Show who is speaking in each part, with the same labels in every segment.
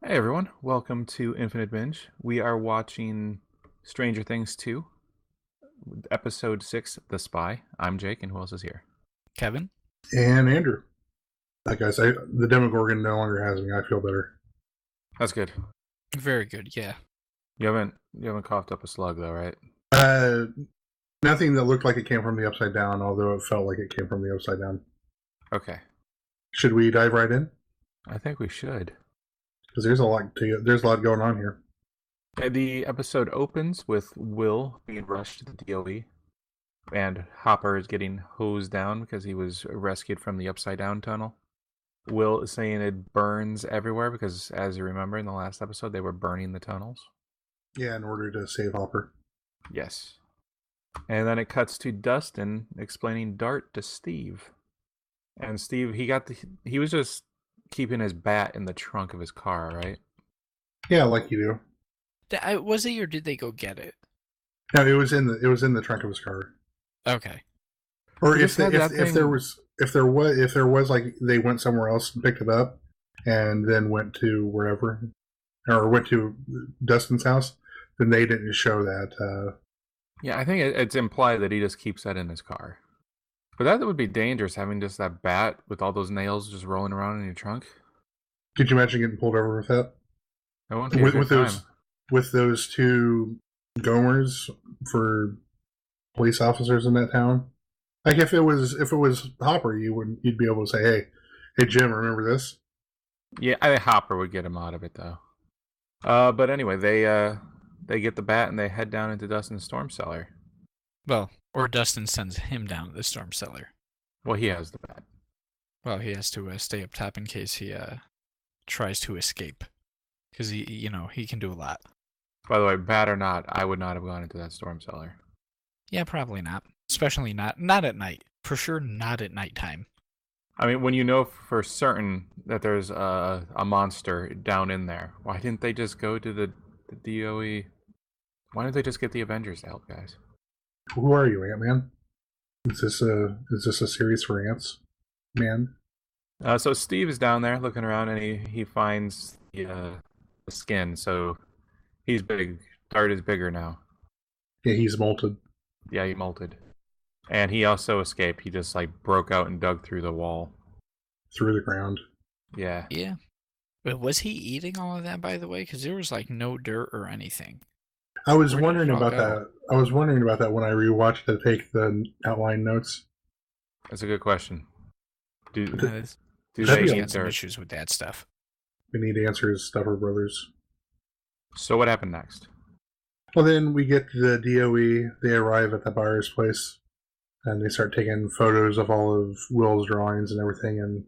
Speaker 1: Hey everyone, welcome to Infinite Binge. We are watching Stranger Things 2, episode 6, The Spy. I'm Jake, and who else is here?
Speaker 2: Kevin?
Speaker 3: And Andrew. Like I say, the Demogorgon no longer has me. I feel better.
Speaker 1: That's good.
Speaker 2: Very good, yeah.
Speaker 1: You haven't coughed up a slug though, right?
Speaker 3: Uh, Nothing that looked like it came from the upside down, although it felt like it came from the upside down.
Speaker 1: Okay.
Speaker 3: Should we dive right in?
Speaker 1: I think we should.
Speaker 3: Because there's a lot going on here.
Speaker 1: The episode opens with Will being rushed to the DOE, and Hopper is getting hosed down because he was rescued from the upside down tunnel. Will is saying it burns everywhere because, as you remember in the last episode, they were burning the tunnels.
Speaker 3: Yeah, in order to save Hopper.
Speaker 1: Yes. And then it cuts to Dustin explaining Dart to Steve. And Steve, he was just keeping his bat in the trunk of his car, right?
Speaker 3: Yeah, like you do.
Speaker 2: Was it or did they go get it?
Speaker 3: No, it was in the trunk of his car.
Speaker 2: Okay.
Speaker 3: Or
Speaker 1: He
Speaker 3: if
Speaker 1: just had that
Speaker 3: if there was like they went somewhere else and picked it up, and then went to wherever, or went to Dustin's house, then they didn't show that.
Speaker 1: Yeah, I think it's implied that he just keeps that in his car. But that would be dangerous, having just that bat with all those nails just rolling around in your trunk.
Speaker 3: Could you imagine getting pulled over with that?
Speaker 1: That won't be a good time.
Speaker 3: With those two Gomers for police officers in that town. Like if it was Hopper, you'd be able to say, hey Jim, remember this?
Speaker 1: Yeah, I think Hopper would get him out of it though. But anyway, they get the bat and they head down into Dustin's storm cellar.
Speaker 2: Well, or Dustin sends him down to the storm cellar.
Speaker 1: Well, he has the bat.
Speaker 2: Well, he has to stay up top in case he tries to escape. Because he can do a lot.
Speaker 1: By the way, bat or not, I would not have gone into that storm cellar.
Speaker 2: Yeah, probably not. Especially not at night. For sure not at nighttime.
Speaker 1: I mean, when you know for certain that there's a monster down in there, why didn't they just go to the DOE? Why didn't they just get the Avengers to help, guys?
Speaker 3: Who are you, Ant-Man? Is this a series for ants, man?
Speaker 1: So Steve is down there looking around, and he finds the skin. So he's big. Dart is bigger now.
Speaker 3: Yeah, he's molted.
Speaker 1: Yeah, he molted. And he also escaped. He just broke out and dug through the wall.
Speaker 3: Through the ground.
Speaker 1: Yeah.
Speaker 2: Yeah. But was he eating all of that, by the way? Because there was no dirt or anything.
Speaker 3: I was wondering about that. I was wondering about that when I rewatched to take the outline notes.
Speaker 1: That's a good question. Do
Speaker 2: they
Speaker 1: they
Speaker 2: got some issues with that stuff?
Speaker 3: We need answers, Stuffer Brothers.
Speaker 1: So what happened next?
Speaker 3: Well, then we get to the DOE. They arrive at the buyer's place, and they start taking photos of all of Will's drawings and everything, and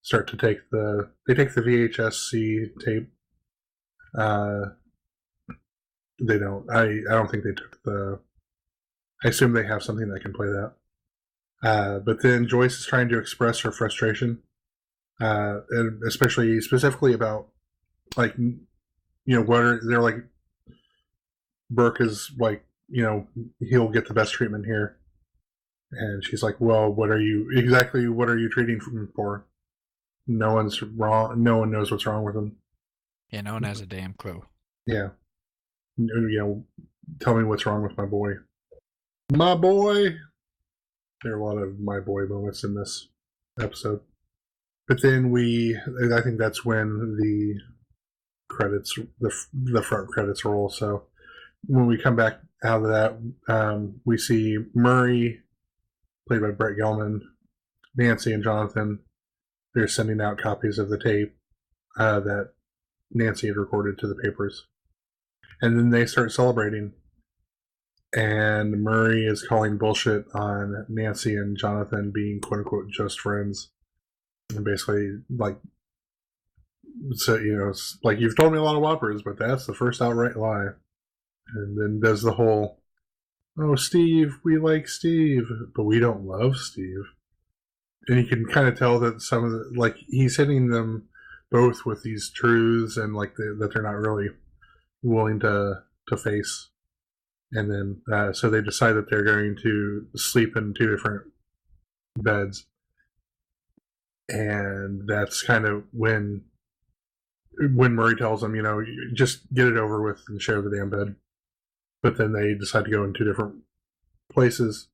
Speaker 3: start to take the VHS-C tape. They don't. I don't think they took the. I assume they have something that can play that. But then Joyce is trying to express her frustration, and specifically about what they're like. Burke is he'll get the best treatment here, and she's like, well, what are you treating him for? No one's wrong. No one knows what's wrong with him.
Speaker 2: Yeah, no one has a damn clue.
Speaker 3: Yeah. Tell me what's wrong with my boy. My boy! There are a lot of my boy moments in this episode. But then I think that's when the credits, the front credits roll. So when we come back out of that, we see Murray, played by Brett Gelman, Nancy and Jonathan. They're sending out copies of the tape that Nancy had recorded to the papers. And then they start celebrating. And Murray is calling bullshit on Nancy and Jonathan being quote unquote just friends. And basically, it's like, you've told me a lot of whoppers, but that's the first outright lie. And then does the whole, oh, Steve, we like Steve, but we don't love Steve. And you can kind of tell that some of the, he's hitting them both with these truths and that they're not really willing to face. And then so they decide that they're going to sleep in two different beds. And that's kind of when when Murray tells them, just get it over with and share the damn bed. But then they decide to go in two different places.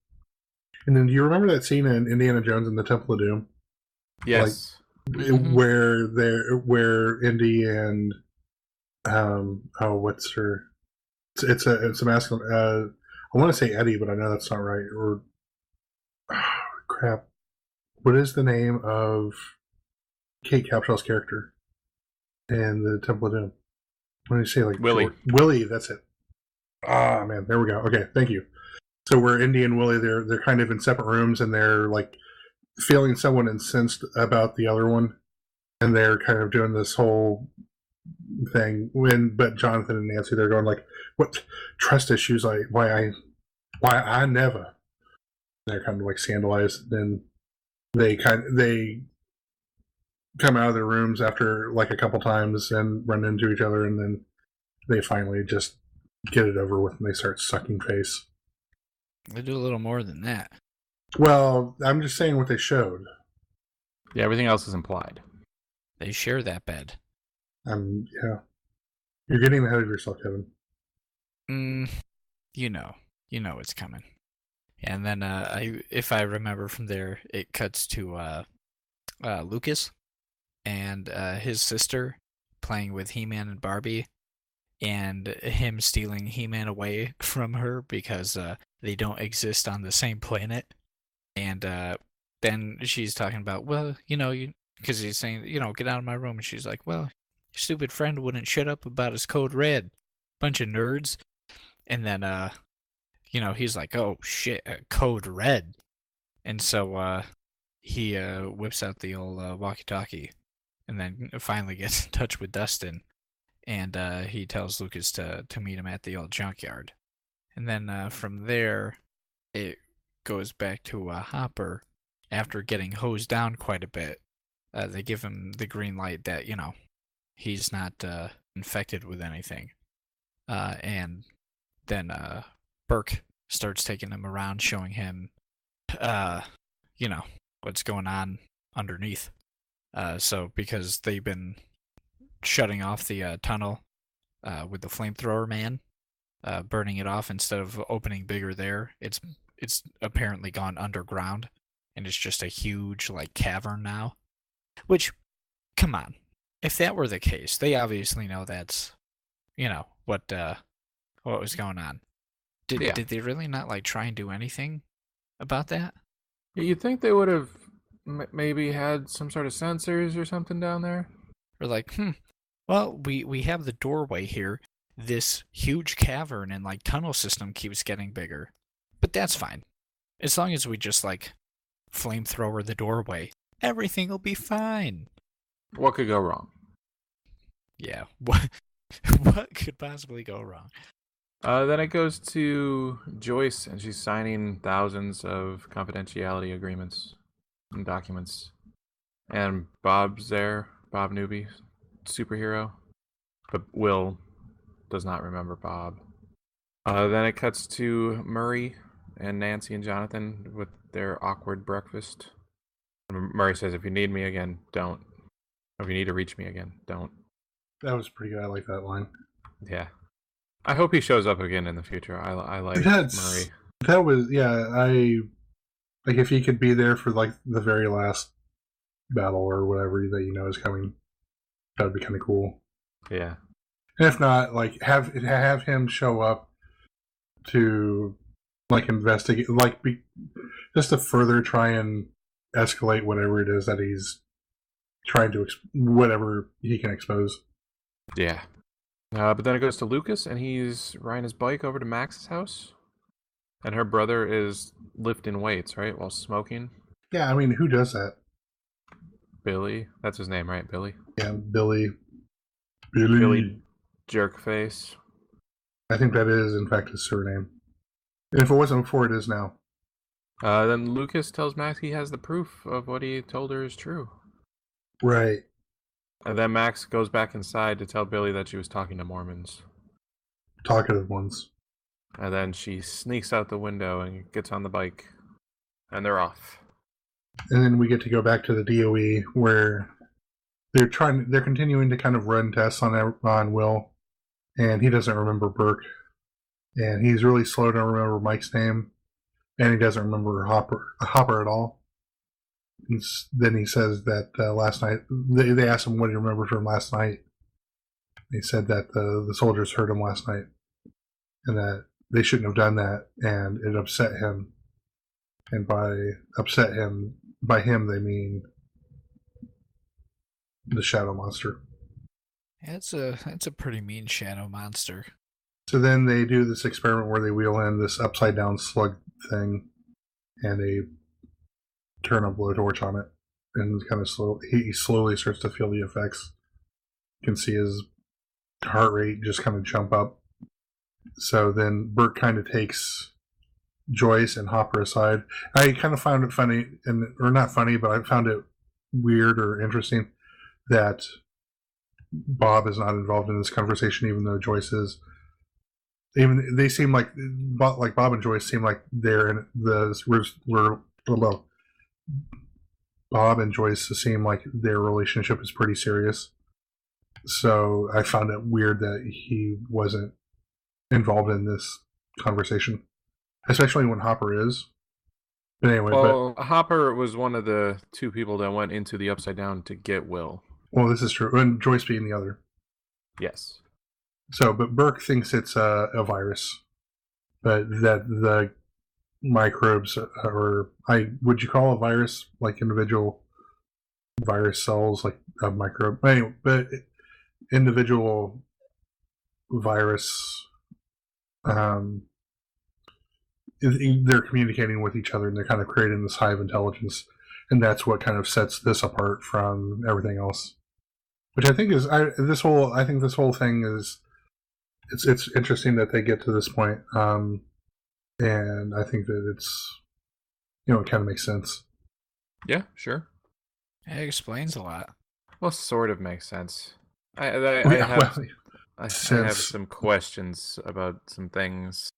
Speaker 3: And then do you remember that scene in Indiana Jones and the Temple of Doom?
Speaker 1: Yes.
Speaker 3: Where Indy and what's her? It's a masculine. I want to say Eddie, but I know that's not right. Or crap. What is the name of Kate Capshaw's character in the Temple of Doom? What do you say? Like
Speaker 1: Willie.
Speaker 3: Willie, that's it. Ah, man, there we go. Okay, thank you. So where Indy and Willie, they're kind of in separate rooms, and they're like feeling somewhat incensed about the other one, and they're kind of doing this whole thing. But Jonathan and Nancy, they're going like, "What trust issues? Why I never." They're kind of like scandalized. Then they come out of their rooms after like a couple times and run into each other, and then they finally just get it over with, and they start sucking face.
Speaker 2: They do a little more than that.
Speaker 3: Well, I'm just saying what they showed.
Speaker 1: Yeah, everything else is implied.
Speaker 2: They share that bed.
Speaker 3: Yeah. You're getting ahead of yourself, Kevin.
Speaker 2: You know it's coming. And then, if I remember from there, it cuts to Lucas and his sister playing with He-Man and Barbie, and him stealing He-Man away from her because they don't exist on the same planet. And then she's talking about, well, because he's saying, get out of my room. And she's like, well, your stupid friend wouldn't shut up about his code red. Bunch of nerds. And then, he's like, oh, shit, code red. And so he whips out the old walkie-talkie and then finally gets in touch with Dustin. And he tells Lucas to meet him at the old junkyard. And then from there, it goes back to Hopper. After getting hosed down quite a bit, they give him the green light that, he's not infected with anything. And then Burke starts taking him around, showing him, what's going on underneath. So because they've been shutting off the tunnel with the flamethrower man, burning it off instead of opening bigger there, it's apparently gone underground, and it's just a huge cavern now. Which, come on, if that were the case, they obviously know that's what was going on. Did they really not try and do anything about that?
Speaker 1: You'd think they would have maybe had some sort of sensors or something down there.
Speaker 2: Or well, we have the doorway here. This huge cavern and tunnel system keeps getting bigger. But that's fine. As long as we just flamethrower the doorway, everything will be fine.
Speaker 1: What could go wrong?
Speaker 2: Yeah, what could possibly go wrong?
Speaker 1: Then it goes to Joyce, and she's signing thousands of confidentiality agreements and documents. And Bob's there, Bob Newby, superhero. But Will does not remember Bob. Then it cuts to Murray and Nancy and Jonathan with their awkward breakfast. Murray says, if you need me again, don't. If you need to reach me again, don't.
Speaker 3: That was pretty good. I like that line.
Speaker 1: Yeah. I hope he shows up again in the future. I like Murray.
Speaker 3: That was, if he could be there for the very last battle or whatever that is coming, that would be kind of cool.
Speaker 1: Yeah.
Speaker 3: And if not, have him show up to investigate, just to further try and escalate whatever it is that he's trying to whatever he can expose.
Speaker 1: Yeah. But then it goes to Lucas, and he's riding his bike over to Max's house. And her brother is lifting weights, right, while smoking.
Speaker 3: Yeah, I mean, who does that?
Speaker 1: Billy. That's his name, right? Billy?
Speaker 3: Yeah, Billy.
Speaker 1: Billy Jerkface.
Speaker 3: I think that is, in fact, his surname. And if it wasn't before, it is now.
Speaker 1: Then Lucas tells Max he has the proof of what he told her is true.
Speaker 3: Right.
Speaker 1: And then Max goes back inside to tell Billy that she was talking to Mormons.
Speaker 3: Talkative ones.
Speaker 1: And then she sneaks out the window and gets on the bike. And they're off.
Speaker 3: And then we get to go back to the DOE where they're continuing to kind of run tests on Will, and he doesn't remember Burke, and he's really slow to remember Mike's name, and he doesn't remember Hopper at all. Then he says that last night they asked him what he remembered from last night. He said that the soldiers hurt him last night, and that they shouldn't have done that, and it upset him. And by him they mean the shadow monster.
Speaker 2: That's a pretty mean shadow monster.
Speaker 3: So then they do this experiment where they wheel in this upside down slug thing, and they turn a blowtorch on it, and kind of he slowly starts to feel the effects. You can see his heart rate just kind of jump up. So then Bert kind of takes Joyce and Hopper aside. I kind of found it funny, or not funny, but I found it weird or interesting that Bob is not involved in this conversation, even though Joyce is. Even they seem like Bob and Joyce seem like they're in Bob and Joyce seem like their relationship is pretty serious. So I found it weird that he wasn't involved in this conversation, especially when Hopper is. But anyway,
Speaker 1: Hopper was one of the two people that went into the Upside Down to get Will.
Speaker 3: Well, this is true, and Joyce being the other.
Speaker 1: Yes.
Speaker 3: So, but Burke thinks it's a virus, but that the microbes would you call a virus like individual virus cells like a microbe? Anyway, but individual virus, they're communicating with each other and they're kind of creating this hive intelligence, and that's what kind of sets this apart from everything else. Which I think is this whole thing is it's interesting that they get to this point, and I think that it's it kind of makes sense.
Speaker 1: Yeah, sure.
Speaker 2: It explains a lot.
Speaker 1: Well, sort of makes sense. I have some questions about some things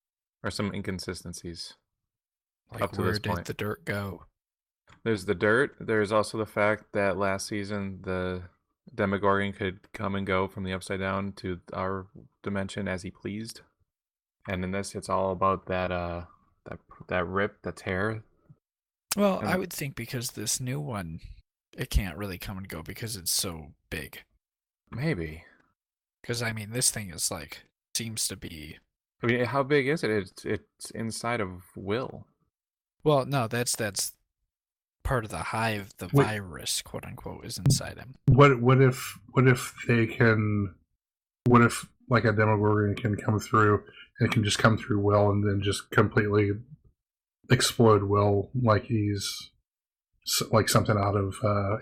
Speaker 1: or some inconsistencies.
Speaker 2: Like,
Speaker 1: up to
Speaker 2: where
Speaker 1: this point.
Speaker 2: did the dirt go?
Speaker 1: There's the dirt. There's also the fact that last season the Demogorgon could come and go from the Upside Down to our dimension as he pleased, and in this, it's all about that rip, that tear.
Speaker 2: Well, I would think because this new one, it can't really come and go because it's so big.
Speaker 1: Maybe.
Speaker 2: Because I mean, this thing is seems to be.
Speaker 1: I mean, how big is it? It's inside of Will.
Speaker 2: Well, no, that's part of the hive. The virus, quote unquote, is inside him.
Speaker 3: What if like a Demogorgon can come through and can just come through Will and then just completely explode Will like he's like something out of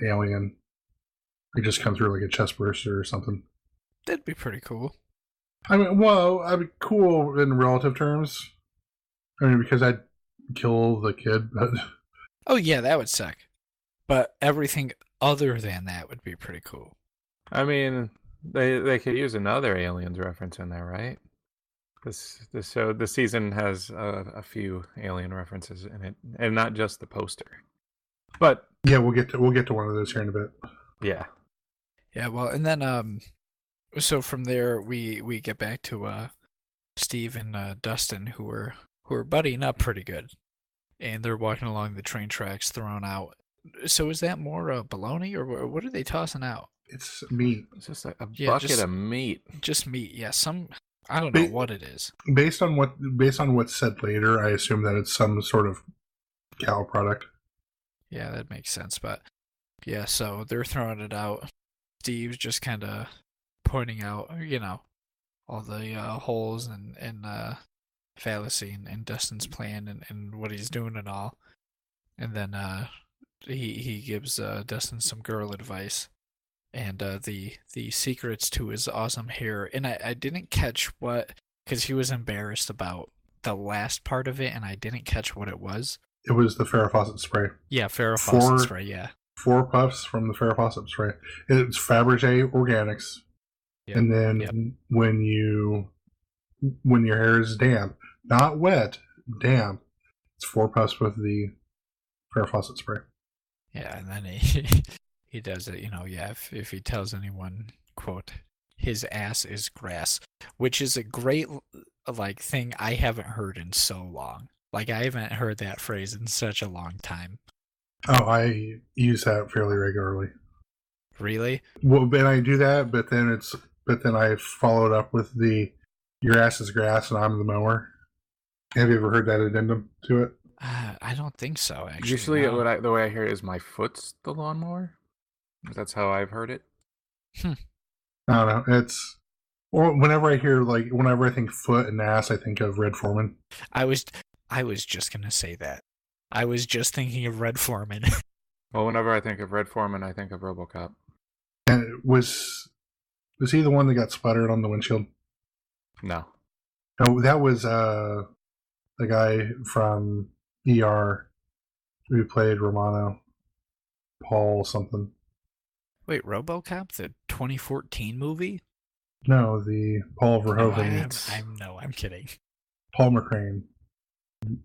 Speaker 3: Alien? Like just come through like a chest burster or something.
Speaker 2: That'd be pretty cool.
Speaker 3: I mean, cool in relative terms. I mean, because I'd kill the kid, but...
Speaker 2: Oh yeah, that would suck. But everything other than that would be pretty cool.
Speaker 1: I mean, they could use another Aliens reference in there, right? This season has a few Alien references in it, and not just the poster. But
Speaker 3: yeah, we'll get to one of those here in a bit.
Speaker 2: Yeah. Yeah. Well, and then so from there we get back to Steve and Dustin who are buddying up pretty good, and they're walking along the train tracks thrown out. So is that more bologna or what are they tossing out?
Speaker 3: It's meat.
Speaker 1: It's just a bucket of meat.
Speaker 2: Just meat. Yeah. I don't know what it is.
Speaker 3: Based on what's said later, I assume that it's some sort of cow product.
Speaker 2: Yeah, that makes sense. But yeah, so they're throwing it out. Steve's just kind of pointing out, all the holes and fallacy in Dustin's plan and what he's doing and all. And then he gives Dustin some girl advice. And the secrets to his awesome hair. And I didn't catch because he was embarrassed about the last part of it, and I didn't catch what it was.
Speaker 3: It was the Farrah Fawcett spray.
Speaker 2: Yeah, Farrah Fawcett spray, yeah. 4
Speaker 3: puffs from the Farrah Fawcett spray. It's Fabergé Organics. Yep. And then when your hair is damp, not wet, damp, it's 4 puffs with the Farrah Fawcett spray.
Speaker 2: Yeah, and then he He does it, yeah, if he tells anyone, quote, his ass is grass, which is a great, like, thing I haven't heard in so long. Like, I haven't heard that phrase in such a long time.
Speaker 3: Oh, I use that fairly regularly.
Speaker 2: Really?
Speaker 3: Well, and I do that, but then I follow it up with your ass is grass and I'm the mower. Have you ever heard that addendum to it?
Speaker 2: I don't think so, actually.
Speaker 1: Usually,
Speaker 2: no.
Speaker 1: the way I hear it is my foot's the lawnmower. That's how I've heard it.
Speaker 3: I don't know. Whenever I think foot and ass, I think of Red Foreman.
Speaker 2: I was just gonna say that. I was just thinking of Red Foreman.
Speaker 1: Well, whenever I think of Red Foreman, I think of RoboCop.
Speaker 3: And was he the one that got splattered on the windshield?
Speaker 1: No.
Speaker 3: No, that was the guy from ER who played Romano, Paul something.
Speaker 2: Wait, RoboCop, the 2014 movie?
Speaker 3: No, the Paul Verhoeven.
Speaker 2: I'm kidding.
Speaker 3: Paul McCrane,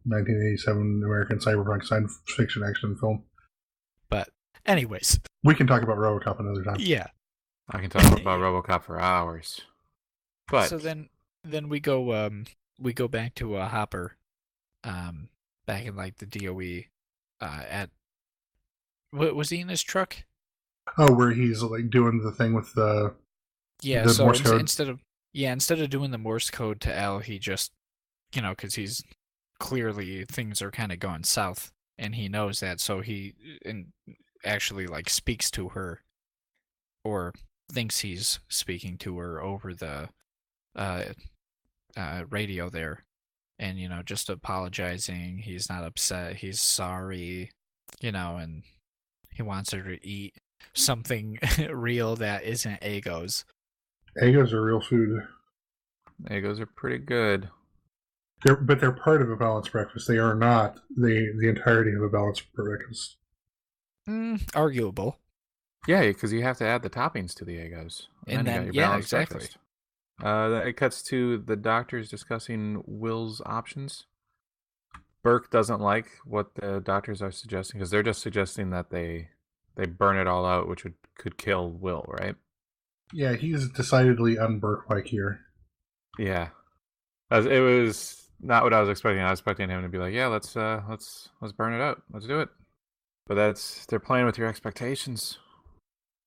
Speaker 3: 1987 American cyberpunk science fiction action film.
Speaker 2: But anyways,
Speaker 3: we can talk about RoboCop another time.
Speaker 2: Yeah,
Speaker 1: I can talk about RoboCop for hours. But
Speaker 2: so then we go back to Hopper, back in like the DOE, at what was he in his truck?
Speaker 3: Oh, where he's like doing the thing with the
Speaker 2: so
Speaker 3: Morse code.
Speaker 2: instead of doing the Morse code to L, he just because he's clearly things are kind of going south, and he knows that, so he actually like speaks to her, or thinks he's speaking to her over the radio there, and just apologizing. He's not upset. He's sorry, and he wants her to eat something real that isn't Eggos.
Speaker 3: Eggos are real food.
Speaker 1: Eggos are pretty good.
Speaker 3: But they're part of a balanced breakfast. They are not the entirety of a balanced breakfast.
Speaker 2: Arguable.
Speaker 1: Yeah, because you have to add the toppings to the Eggos.
Speaker 2: And then, yeah, exactly.
Speaker 1: It cuts to the doctors discussing Will's options. Burke doesn't like what the doctors are suggesting, because they're just suggesting that they burn it all out, which could kill Will, right?
Speaker 3: Yeah, he's decidedly un-Burke-like here.
Speaker 1: Yeah, it was not what I was expecting. I was expecting him to be like, "Yeah, let's burn it out. Let's do it." But they're playing with your expectations.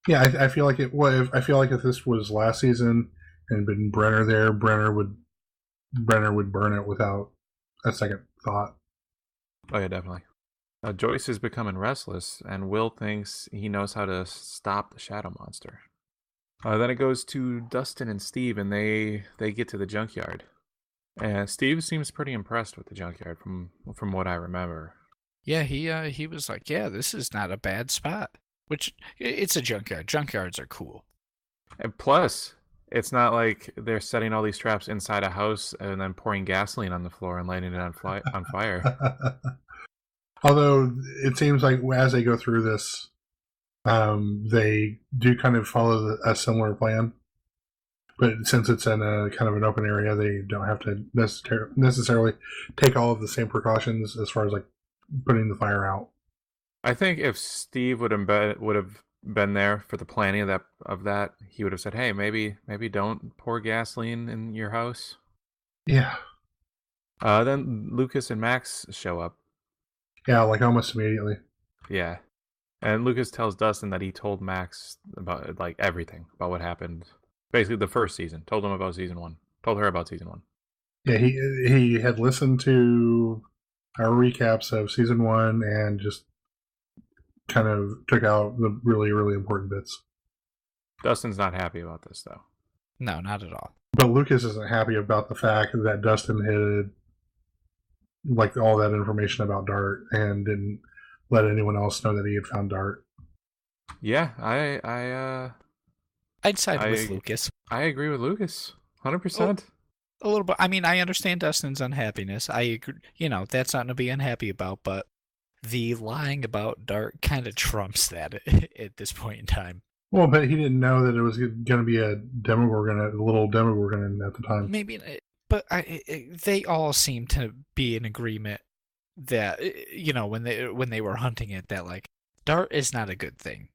Speaker 3: Yeah, I feel like it. Well, I feel like if this was last season and been Brenner there, Brenner would burn it without a second thought.
Speaker 1: Oh yeah, definitely. Joyce is becoming restless, and Will thinks he knows how to stop the shadow monster. Then it goes to Dustin and Steve, and they get to the junkyard. And Steve seems pretty impressed with the junkyard from what I remember.
Speaker 2: Yeah, he was like, yeah, this is not a bad spot. Which, it's a junkyard. Junkyards are cool.
Speaker 1: And plus, it's not like they're setting all these traps inside a house and then pouring gasoline on the floor and lighting it on fire.
Speaker 3: Although it seems like as they go through this, they do kind of follow a similar plan. But since it's in a kind of an open area, they don't have to necessarily take all of the same precautions as far as like putting the fire out.
Speaker 1: I think if Steve would have been there for the planning of that, he would have said, "Hey, maybe don't pour gasoline in your house."
Speaker 3: Yeah.
Speaker 1: Then Lucas and Max show up.
Speaker 3: Yeah, like almost immediately.
Speaker 1: Yeah, and Lucas tells Dustin that he told Max about like everything about what happened. Basically, the first season. Told him about season 1. Told her about season 1.
Speaker 3: Yeah, he had listened to our recaps of season 1 and just kind of took out the really, really important bits.
Speaker 1: Dustin's not happy about this, though.
Speaker 2: No, not at all.
Speaker 3: But Lucas isn't happy about the fact that Dustin had like all that information about Dart and didn't let anyone else know that he had found Dart.
Speaker 1: Yeah,
Speaker 2: I'd side with Lucas.
Speaker 1: I agree with Lucas, 100%.
Speaker 2: A little bit. I mean, I understand Dustin's unhappiness. I agree. That's something to be unhappy about. But the lying about Dart kind of trumps that at this point in time.
Speaker 3: Well, but he didn't know that it was going to be a little Demogorgon at the time.
Speaker 2: Maybe, but they all seem to be in agreement that when they were hunting it, that like Dart is not a good thing.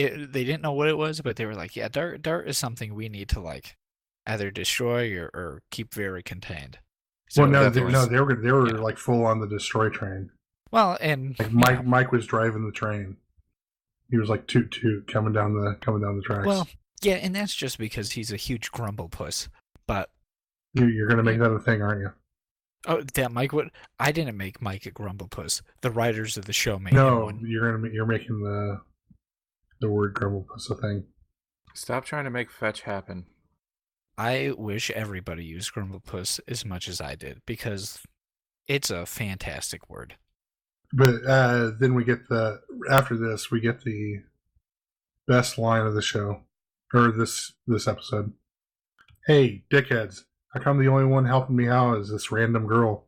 Speaker 2: they didn't know what it was, but they were like, yeah, dart is something we need to like either destroy or keep very contained. So
Speaker 3: Well, no,
Speaker 1: that was-
Speaker 3: they were
Speaker 2: yeah.
Speaker 3: like full on the destroy train.
Speaker 2: Well, and
Speaker 3: Like
Speaker 2: you know,
Speaker 3: Mike was driving the train. He was like toot toot coming down the tracks.
Speaker 2: well, yeah, and that's just because he's a huge grumble puss. But
Speaker 3: You're gonna make
Speaker 2: yeah.
Speaker 3: that a thing, aren't you?
Speaker 2: Oh, that Mike would. I didn't make Mike a grumble puss. The writers of the show made him
Speaker 3: No,
Speaker 2: one.
Speaker 3: you're making the word grumble plus a thing.
Speaker 1: Stop trying to make fetch happen.
Speaker 2: I wish everybody used grumble puss as much as I did because it's a fantastic word.
Speaker 3: But then we get after this we get the best line of the show, or this episode. Hey, dickheads! How come the only one helping me out is this random girl?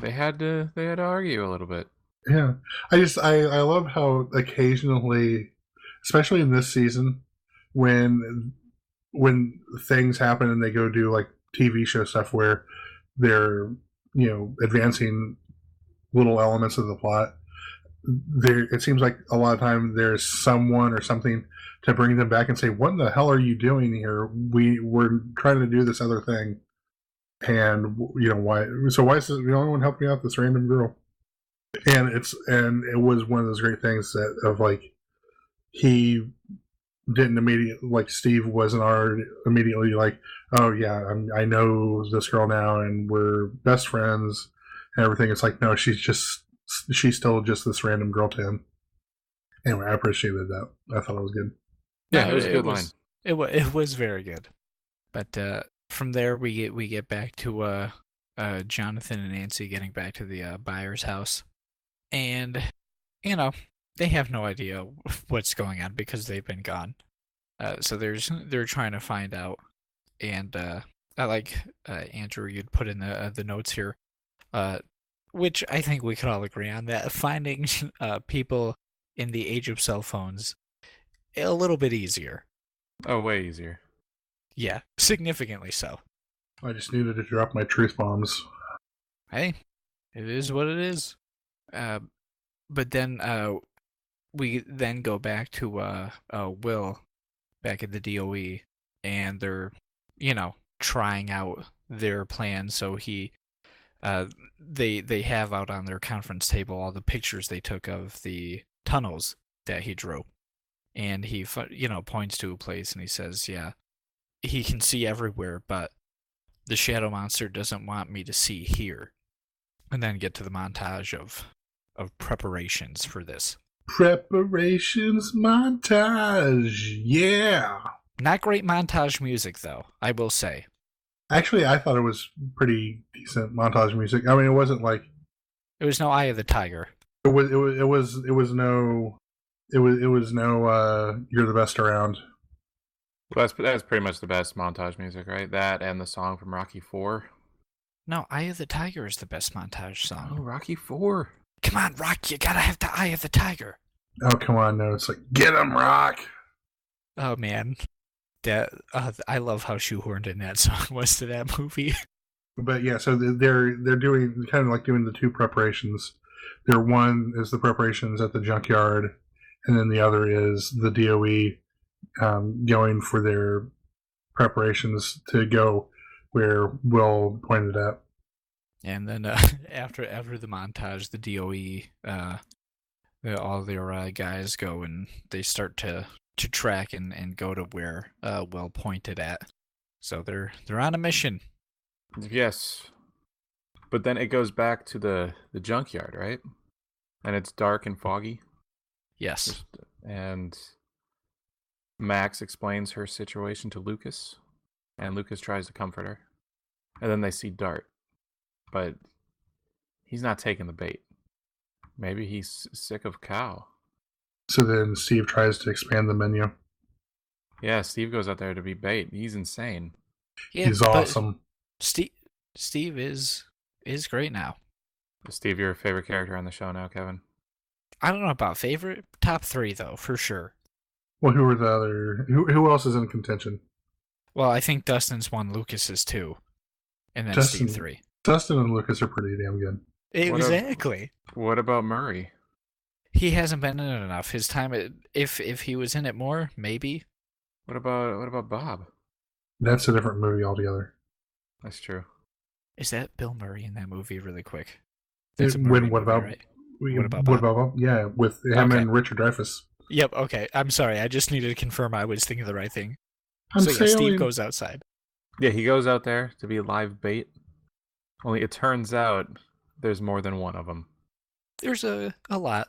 Speaker 1: They had to argue a little bit.
Speaker 3: Yeah, I love how occasionally, especially in this season, when things happen and they go do like TV show stuff where they're advancing little elements of the plot. It seems like a lot of time there's someone or something to bring them back and say, "What the hell are you doing here? We're trying to do this other thing, and why? So why is this, the only one helping out this random girl?" And it was one of those great things of like he didn't immediately, like Steve wasn't already immediately like, "Oh yeah, I know this girl now and we're best friends and everything." It's like, no, she's still just this random girl to him. Anyway, I appreciated that. I thought it was good.
Speaker 1: Yeah, it was a good line.
Speaker 2: It was very good. But from there we get back to Jonathan and Nancy getting back to the buyer's house, and they have no idea what's going on because they've been gone. So they're trying to find out, and I like Andrew. You'd put in the notes here, which I think we could all agree on, that finding people in the age of cell phones a little bit easier.
Speaker 1: Oh, way easier.
Speaker 2: Yeah, significantly so.
Speaker 3: I just needed to drop my truth bombs.
Speaker 2: Hey, it is what it is. But then we then go back to Will back at the DOE, and they're trying out their plan. So they have out on their conference table all the pictures they took of the tunnels that he drew, and he points to a place and he says, yeah, he can see everywhere, but the shadow monster doesn't want me to see here. And then get to the montage of preparations for this.
Speaker 3: Preparations montage, yeah.
Speaker 2: Not great montage music, though, I will say.
Speaker 3: Actually, I thought it was pretty decent montage music. I mean, it wasn't like
Speaker 2: it was no Eye of the Tiger.
Speaker 3: It was no You're the Best Around.
Speaker 1: Well, that's pretty much the best montage music, right? That and the song from Rocky IV.
Speaker 2: No, Eye of the Tiger is the best montage song.
Speaker 1: Oh, Rocky IV.
Speaker 2: Come on, Rock, you gotta have the Eye of the Tiger.
Speaker 3: Oh, come on, no, it's like, get him, Rock!
Speaker 2: Oh, man. That I love how shoehorned in that song was to that movie.
Speaker 3: But yeah, so they're doing the two preparations. One is the preparations at the junkyard, and then the other is the DOE going for their preparations to go where Will pointed at.
Speaker 2: And then after the montage, the DOE, all their guys go and they start to track and go to where Will pointed at. So they're on a mission.
Speaker 1: Yes. But then it goes back to the junkyard, right? And it's dark and foggy.
Speaker 2: Yes.
Speaker 1: And Max explains her situation to Lucas, and Lucas tries to comfort her. And then they see Dart. But he's not taking the bait. Maybe he's sick of Cow.
Speaker 3: So then Steve tries to expand the menu.
Speaker 1: Yeah, Steve goes out there to be bait. He's insane.
Speaker 2: Yeah,
Speaker 3: he's awesome.
Speaker 2: Steve is great now.
Speaker 1: Is Steve your favorite character on the show now, Kevin?
Speaker 2: I don't know about favorite. Top 3, though, for sure.
Speaker 3: Well, who are the other... Who else is in contention?
Speaker 2: Well, I think Dustin's one, Lucas is 2. And then Steve 3.
Speaker 3: Dustin and Lucas are pretty damn good.
Speaker 2: Exactly.
Speaker 1: What about Murray?
Speaker 2: He hasn't been in it enough. His time, if he was in it more, maybe.
Speaker 1: What about Bob?
Speaker 3: That's a different movie altogether.
Speaker 1: That's true.
Speaker 2: Is that Bill Murray in that movie? Really quick.
Speaker 3: What
Speaker 2: Movie,
Speaker 3: about
Speaker 2: right?
Speaker 3: what about Bob? Yeah, with him
Speaker 2: Okay.
Speaker 3: and Richard Dreyfuss.
Speaker 2: Yep. Okay. I'm sorry. I just needed to confirm I was thinking the right thing.
Speaker 3: I'm
Speaker 2: So yeah,
Speaker 3: sailing.
Speaker 2: Steve goes outside.
Speaker 1: Yeah, he goes out there to be live bait. Only it turns out there's more than one of them.
Speaker 2: There's a lot.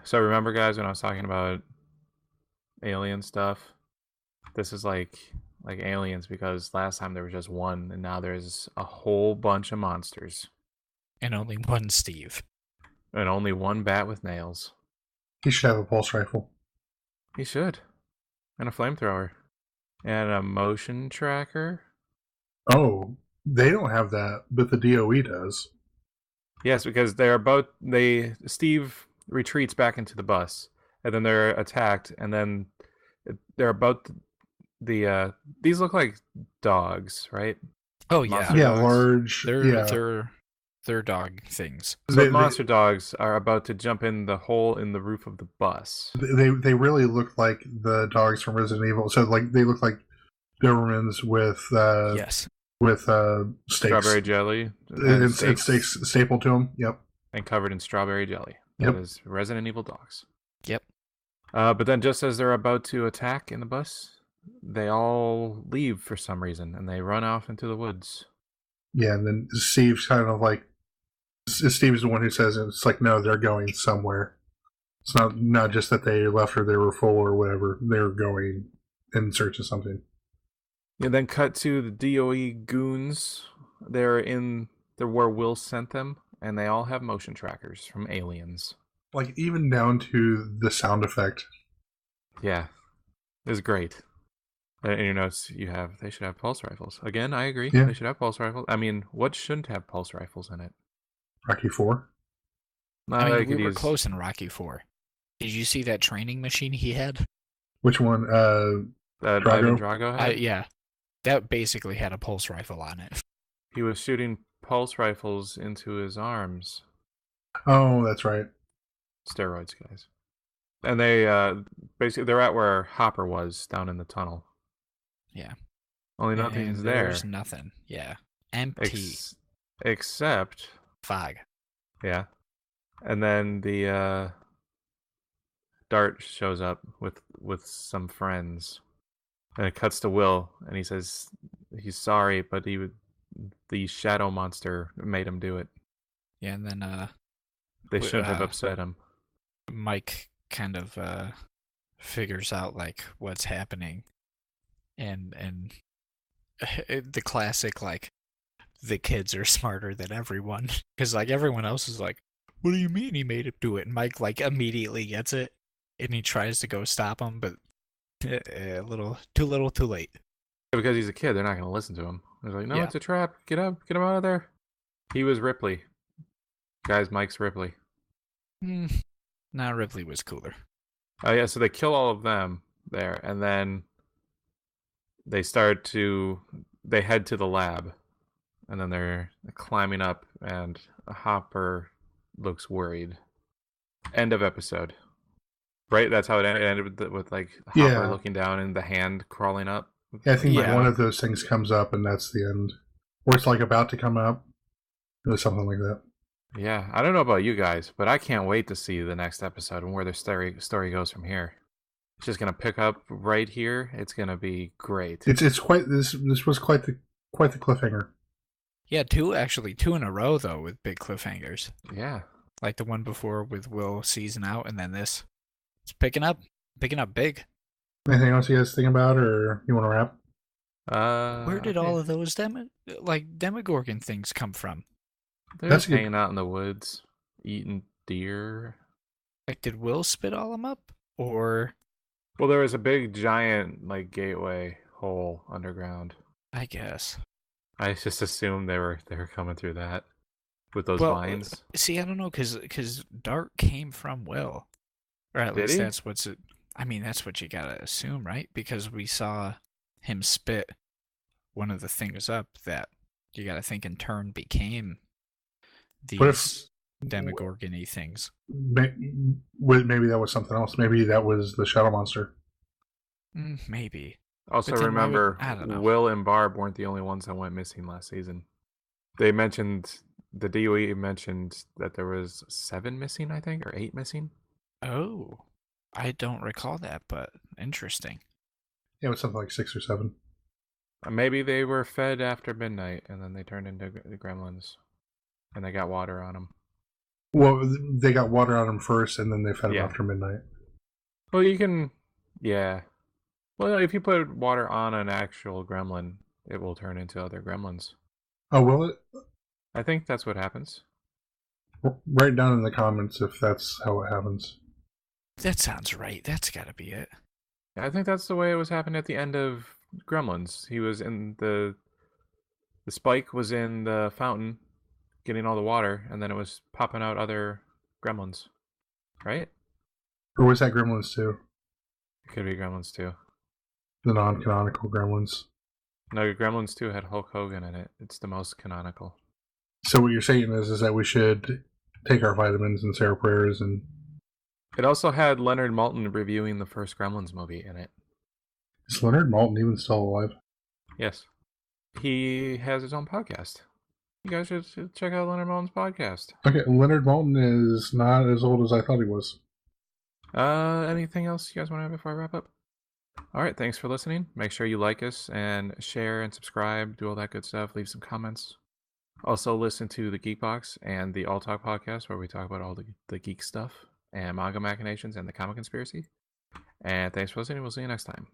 Speaker 1: So remember, guys, when I was talking about alien stuff? This is like aliens because last time there was just one, and now there's a whole bunch of monsters,
Speaker 2: And only one Steve.
Speaker 1: and only one bat with nails.
Speaker 3: He should have a pulse rifle.
Speaker 1: He should, and a flamethrower, and a motion tracker.
Speaker 3: Oh, they don't have that, but the DOE does.
Speaker 1: Yes, because Steve retreats back into the bus, and then they're attacked, and then they're about these look like dogs, right?
Speaker 2: Oh yeah.
Speaker 1: Monster
Speaker 3: Yeah,
Speaker 1: dogs.
Speaker 3: large.
Speaker 2: They're dog things.
Speaker 1: So monster dogs are about to jump in the hole in the roof of the bus.
Speaker 3: They really look like the dogs from Resident Evil. So like they look like Dobermans with
Speaker 2: Yes.
Speaker 3: with steaks.
Speaker 1: Strawberry jelly
Speaker 3: And steaks stapled to them. Yep.
Speaker 1: and covered in strawberry jelly.
Speaker 3: Yep.
Speaker 1: That is Resident Evil dogs.
Speaker 2: Yep.
Speaker 1: But then just as they're about to attack in the bus, they all leave for some reason, and they run off into the woods.
Speaker 3: Yeah, and then Steve's kind of like Steve's the one who says it's like no, they're going somewhere. It's not just that they left or they were full or whatever. They're going in search of something.
Speaker 1: And then cut to the DOE goons. They're where Will sent them, and they all have motion trackers from aliens.
Speaker 3: Like even down to the sound effect.
Speaker 1: Yeah, it's great. In your notes, they should have pulse rifles. Again, I agree.
Speaker 3: Yeah.
Speaker 1: They should have pulse rifles. I mean, what shouldn't have pulse rifles in it?
Speaker 3: Rocky 4.
Speaker 2: I
Speaker 1: they
Speaker 2: mean, we
Speaker 1: could
Speaker 2: were
Speaker 1: use-
Speaker 2: close in Rocky 4. Did you see that training machine he had?
Speaker 3: Which one?
Speaker 1: that Ivan Drago had.
Speaker 2: Yeah. That basically had a pulse rifle on it.
Speaker 1: He was shooting pulse rifles into his arms.
Speaker 3: Oh, that's right.
Speaker 1: Steroids, guys. And they basically they're at where Hopper was down in the tunnel.
Speaker 2: Yeah.
Speaker 1: Only nothing's there.
Speaker 2: There's nothing. Yeah. Empty.
Speaker 1: Except
Speaker 2: Fog.
Speaker 1: yeah. And then the Dart shows up with some friends. And it cuts to Will, and he says he's sorry, but the shadow monster made him do it.
Speaker 2: Yeah, and then
Speaker 1: They shouldn't have upset him.
Speaker 2: Mike kind of figures out like what's happening, and the classic like the kids are smarter than everyone because like everyone else is like, what do you mean he made him do it? And Mike like immediately gets it, and he tries to go stop him, but a little too late.
Speaker 1: Because he's a kid, they're not going to listen to him. They're like, no,
Speaker 2: Yeah.
Speaker 1: It's a trap. Get up. Get him out of there. He was Ripley. Guys, Mike's Ripley.
Speaker 2: Nah, Ripley was cooler.
Speaker 1: Oh, yeah, so they kill all of them there, and then they head to the lab, and then they're climbing up, and Hopper looks worried. End of episode. Right? That's how it ended with like Hopper
Speaker 3: Yeah.
Speaker 1: looking down and the hand crawling up.
Speaker 3: Yeah, I think like
Speaker 2: Yeah.
Speaker 3: one of those things comes up and that's the end. Or it's like about to come up. Or something like that.
Speaker 1: Yeah, I don't know about you guys, but I can't wait to see the next episode and where the story goes from here. It's just gonna pick up right here. It's gonna be great.
Speaker 3: It's quite this was quite the cliffhanger.
Speaker 2: Yeah, two in a row though with big cliffhangers.
Speaker 1: Yeah.
Speaker 2: Like the one before with Will season out, and then this. It's picking up big.
Speaker 3: Anything else you guys think about, or you want to wrap?
Speaker 2: Where did all of those Demogorgon things come from?
Speaker 1: They're
Speaker 3: That's
Speaker 1: just
Speaker 3: good.
Speaker 1: hanging out in the woods, eating deer.
Speaker 2: Like, did Will spit all them up, or
Speaker 1: Well, there was a big giant like gateway hole underground.
Speaker 2: I guess.
Speaker 1: I just assumed they were coming through that with those
Speaker 2: Well,
Speaker 1: vines.
Speaker 2: See, I don't know, because Dart came from Will, or at
Speaker 1: Did
Speaker 2: least
Speaker 1: he?
Speaker 2: that's what's it. I mean, that's what you gotta assume, right? Because we saw him spit one of the things up that you gotta think in turn became
Speaker 3: What if-
Speaker 2: these Demogorgon-y things.
Speaker 3: Maybe that was something else. Maybe that was the shadow monster.
Speaker 2: Maybe.
Speaker 1: Also,
Speaker 2: But then why would-
Speaker 1: remember,
Speaker 2: I don't know.
Speaker 1: Will and Barb weren't the only ones that went missing last season. They mentioned, the DOE mentioned that there was 7 missing, I think, or 8 missing.
Speaker 2: Oh, I don't recall that, but interesting.
Speaker 3: Yeah, it was something like 6 or 7.
Speaker 1: Maybe they were fed after midnight, and then they turned into the gremlins, and they got water on them.
Speaker 3: Well, they got water on them first, and then they fed them
Speaker 1: Yeah.
Speaker 3: after midnight.
Speaker 1: Well, you can, yeah. Well, if you put water on an actual gremlin, it will turn into other gremlins.
Speaker 3: Oh, will it?
Speaker 1: I think that's what happens.
Speaker 3: Write down in the comments if that's how it happens.
Speaker 2: That sounds right. That's got to be it.
Speaker 1: I think that's the way it was happening at the end of Gremlins. He was in the Spike was in the fountain getting all the water, and then it was popping out other gremlins. Right?
Speaker 3: Or was that Gremlins 2?
Speaker 1: It could be Gremlins 2.
Speaker 3: The non-canonical Gremlins.
Speaker 1: No, Gremlins 2 had Hulk Hogan in it. It's the most canonical.
Speaker 3: So what you're saying is that we should take our vitamins and say our prayers and...
Speaker 1: It also had Leonard Maltin reviewing the first Gremlins movie in it.
Speaker 3: Is Leonard Maltin even still alive?
Speaker 1: Yes. He has his own podcast. You guys should check out Leonard Maltin's podcast.
Speaker 3: Okay, Leonard Maltin is not as old as I thought he was.
Speaker 1: Anything else you guys want to have before I wrap up? All right, thanks for listening. Make sure you like us and share and subscribe, do all that good stuff, leave some comments. Also, listen to the Geek Box and the All Talk podcast where we talk about all the geek stuff and manga machinations and the comic conspiracy. And thanks for listening. We'll see you next time.